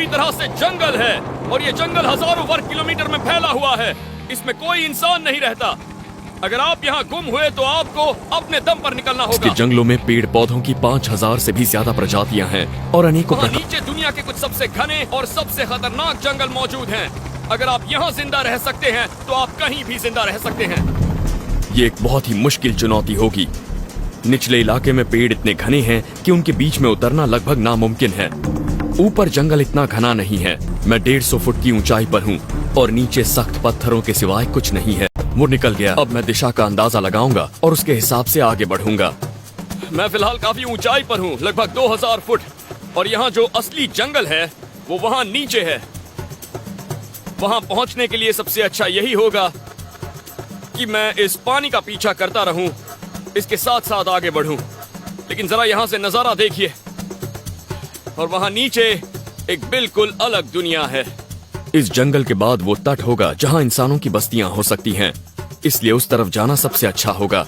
पूरी तरह से जंगल है और ये जंगल हजारों वर्ग किलोमीटर में फैला हुआ है। इसमें कोई इंसान नहीं रहता। अगर आप यहाँ गुम हुए तो आपको अपने दम पर निकलना होगा। इसके जंगलों में पेड़ पौधों की 5000 से भी ज्यादा प्रजातियां हैं और अनेकों वहाँ नीचे दुनिया के कुछ सबसे घने और सबसे खतरनाक जंगल मौजूद हैं। अगर आप यहाँ जिंदा रह सकते हैं तो आप कहीं भी जिंदा रह सकते हैं। ये एक बहुत ही मुश्किल चुनौती होगी। निचले इलाके में पेड़ इतने घने हैं कि उनके बीच में उतरना लगभग नामुमकिन है। ऊपर जंगल इतना घना नहीं है। मैं 150 फुट की ऊंचाई पर हूँ और नीचे सख्त पत्थरों के सिवाय कुछ नहीं है। वो निकल गया। अब मैं दिशा का अंदाजा लगाऊंगा और उसके हिसाब से आगे बढ़ूंगा। मैं फिलहाल काफी ऊंचाई पर हूँ, लगभग 2000 फुट, और यहाँ जो असली जंगल है वो वहाँ नीचे है। वहाँ पहुँचने के लिए सबसे अच्छा यही होगा कि मैं इस पानी का पीछा करता रहूं, इसके साथ साथ आगे बढ़ूं। लेकिन जरा यहाँ से नजारा देखिए, और वहाँ नीचे एक बिल्कुल अलग दुनिया है। इस जंगल के बाद वो तट होगा जहाँ इंसानों की बस्तियां हो सकती हैं, इसलिए उस तरफ जाना सबसे अच्छा होगा।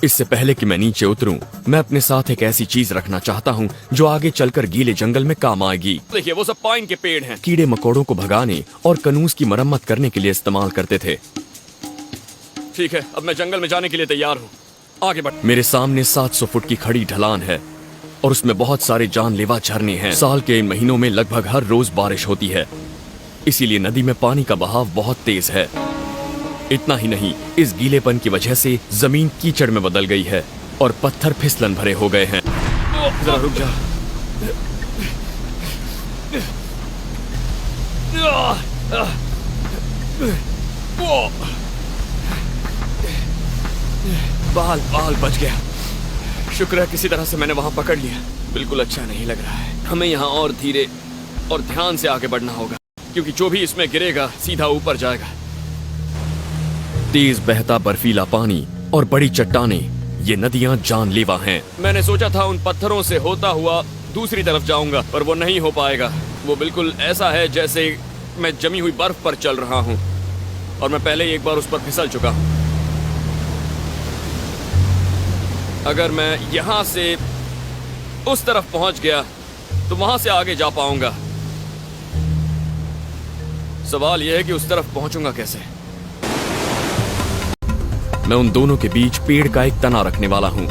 इससे पहले कि मैं नीचे उतरूं, मैं अपने साथ एक ऐसी चीज रखना चाहता हूँ जो आगे चलकर गीले जंगल में काम आएगी। देखिए, वो सब पाइन के पेड़ हैं। कीड़े मकोड़ों को भगाने और कनूस की मरम्मत करने के लिए इस्तेमाल करते थे। ठीक है, अब मैं जंगल में जाने के लिए तैयार हूँ। आगे बढ़। मेरे सामने 700 फुट की खड़ी ढलान है और उसमें बहुत सारे जानलेवा झरने हैं। साल के इन महीनों में लगभग हर रोज बारिश होती है, इसीलिए नदी में पानी का बहाव बहुत तेज है। इतना ही नहीं, इस गीलेपन की वजह से जमीन कीचड़ में बदल गई है और पत्थर फिसलन भरे हो गए हैं। जरा रुक जा। बाल बच गया। शुक्र है किसी तरह से मैंने वहां पकड़ लिया। बिल्कुल अच्छा नहीं लग रहा है। हमें यहाँ और धीरे और ध्यान से आगे बढ़ना होगा, क्योंकि जो भी इसमें गिरेगा सीधा ऊपर जाएगा। तेज बहता बर्फीला पानी और बड़ी चट्टानें, ये नदियां जानलेवा हैं। मैंने सोचा था उन पत्थरों से होता हुआ दूसरी तरफ जाऊंगा, पर वो नहीं हो पाएगा। वो बिल्कुल ऐसा है जैसे मैं जमी हुई बर्फ पर चल रहा हूँ, और मैं पहले ही एक बार उस पर फिसल चुका हूँ। अगर मैं यहाँ से उस तरफ पहुंच गया तो वहां से आगे जा पाऊंगा। सवाल यह है कि उस तरफ पहुंचूंगा कैसे। मैं उन दोनों के बीच पेड़ का एक तना रखने वाला हूँ,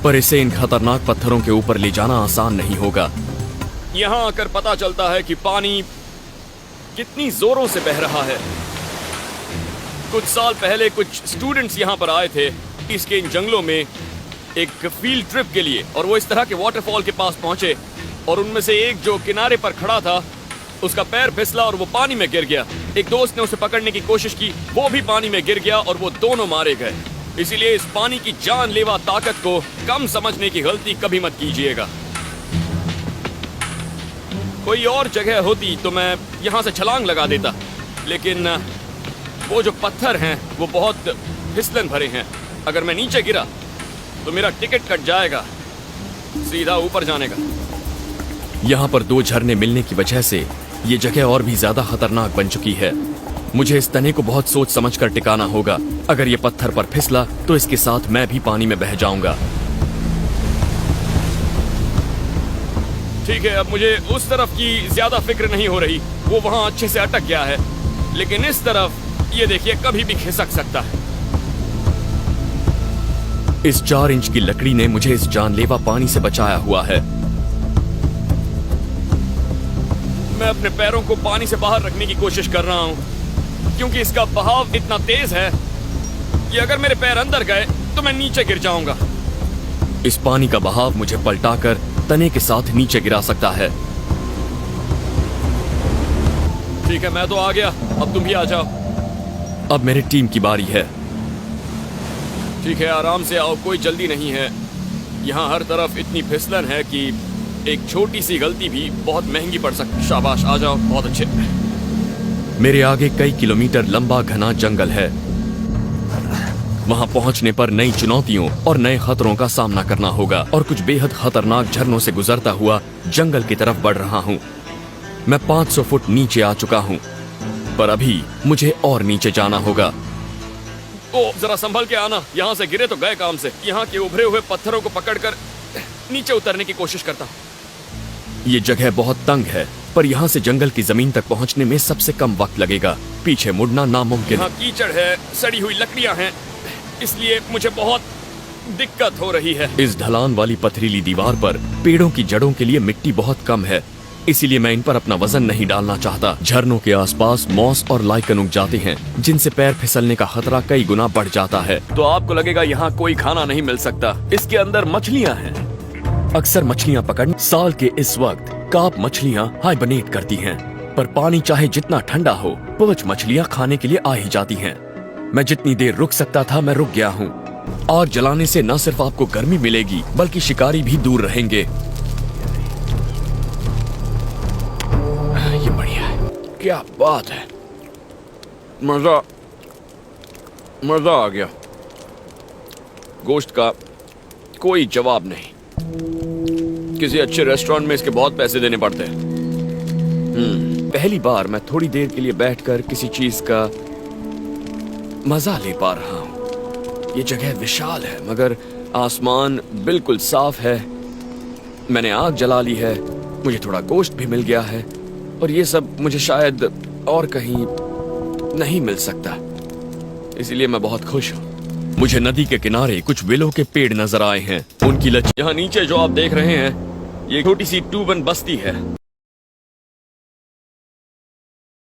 पर इसे इन खतरनाक पत्थरों के ऊपर ले जाना आसान नहीं होगा। यहाँ आकर पता चलता है कि पानी कितनी जोरों से बह रहा है। कुछ साल पहले कुछ स्टूडेंट्स यहाँ पर आए थे इसके इन जंगलों में एक फील्ड ट्रिप के लिए, और वो इस तरह के वाटरफॉल के पास पहुंचे, और उनमें से एक जो किनारे पर खड़ा था उसका पैर फिसला और वो पानी में गिर गया। एक दोस्त ने उसे पकड़ने की कोशिश की, वो भी पानी में गिर गया और वो दोनों मारे गए। इसीलिए इस पानी की जानलेवा ताकत को कम समझने की गलती कभी मत कीजिएगा। कोई और जगह होती तो मैं यहाँ से छलांग लगा देता, लेकिन वो जो पत्थर हैं वो बहुत फिसलन भरे हैं। अगर मैं नीचे गिरा तो मेरा टिकट कट जाएगा सीधा ऊपर जाने का। यहाँ पर 2 झरने मिलने की वजह से ये जगह और भी ज्यादा खतरनाक बन चुकी है। मुझे इस तने को बहुत सोच समझकर टिकाना होगा। अगर ये पत्थर पर फिसला तो इसके साथ मैं भी पानी में बह जाऊंगा। ठीक है, अब मुझे उस तरफ की ज्यादा फिक्र नहीं हो रही, वो वहां अच्छे से अटक गया है। लेकिन इस तरफ ये देखिए, कभी भी खिसक सकता है। इस 4 इंच की लकड़ी ने मुझे इस जानलेवा पानी से बचाया हुआ है। मैं अपने पैरों को पानी से बाहर रखने की कोशिश कर रहा हूँ, क्योंकि इसका बहाव इतना तेज है कि अगर मेरे पैर अंदर गए तो मैं नीचे गिर जाऊंगा। इस पानी का बहाव मुझे पलटाकर तने के साथ नीचे गिरा सकता है। ठीक है, मैं तो आ गया, अब तुम भी आ जाओ। अब मेरी टीम की बारी है। ठीक है, आराम से आओ, कोई जल्दी नहीं है। यहाँ हर तरफ इतनी फिसलन है कि एक छोटी सी गलती भी बहुत महंगी पड़ सकती। शाबाश, आ जाओ, बहुत अच्छे। मेरे आगे कई किलोमीटर लंबा घना जंगल है। वहां पहुंचने पर नई चुनौतियों और नए खतरों का सामना करना होगा, और कुछ बेहद खतरनाक झरनों से गुजरता हुआ जंगल की तरफ बढ़ रहा हूँ। मैं 500 फुट नीचे आ चुका हूँ, पर अभी मुझे और नीचे जाना होगा। ओ, जरा संभल के आना, यहाँ से गिरे तो गए काम से। यहाँ के उभरे हुए पत्थरों को पकड़कर नीचे उतरने की कोशिश करता हूँ। ये जगह बहुत तंग है, पर यहाँ से जंगल की जमीन तक पहुँचने में सबसे कम वक्त लगेगा। पीछे मुड़ना नामुमकिन यहाँ है। कीचड़ है, सड़ी हुई लकड़ियाँ हैं, इसलिए मुझे बहुत दिक्कत हो रही है। इस ढलान वाली पथरीली दीवार पर पेड़ों की जड़ों के लिए मिट्टी बहुत कम है, इसीलिए मैं इन पर अपना वजन नहीं डालना चाहता। झरनों के आसपास मॉस और लाइकन उग जाते हैं, जिनसे पैर फिसलने का खतरा कई गुना बढ़ जाता है। तो आपको लगेगा यहाँ कोई खाना नहीं मिल सकता, इसके अंदर मछलियाँ हैं। अक्सर मछलियाँ पकड़ साल के इस वक्त कार्प मछलियाँ हाइबरनेट करती हैं, पर पानी चाहे जितना ठंडा हो, पर्च मछलियाँ खाने के लिए आ ही जाती हैं। मैं जितनी देर रुक सकता था मैं रुक गया हूँ। आग जलाने से न सिर्फ आपको गर्मी मिलेगी, बल्कि शिकारी भी दूर रहेंगे। ये बढ़िया है। क्या बात है, मजा आ गया। गोश्त का कोई जवाब नहीं। किसी अच्छे रेस्टोरेंट में इसके बहुत पैसे देने पड़ते हैं। पहली बार मैं थोड़ी देर के लिए बैठकर किसी चीज का मजा ले पा रहा हूँ। ये जगह विशाल है, मगर आसमान बिल्कुल साफ है। मैंने आग जला ली है, मुझे थोड़ा गोश्त भी मिल गया है, और ये सब मुझे शायद और कहीं नहीं मिल सकता, इसलिए मैं बहुत खुश हूँ। मुझे नदी के किनारे कुछ विलो के पेड़ नजर आए हैं। उनकी यहाँ नीचे जो आप देख रहे हैं, ये छोटी सी टूबन बस्ती है।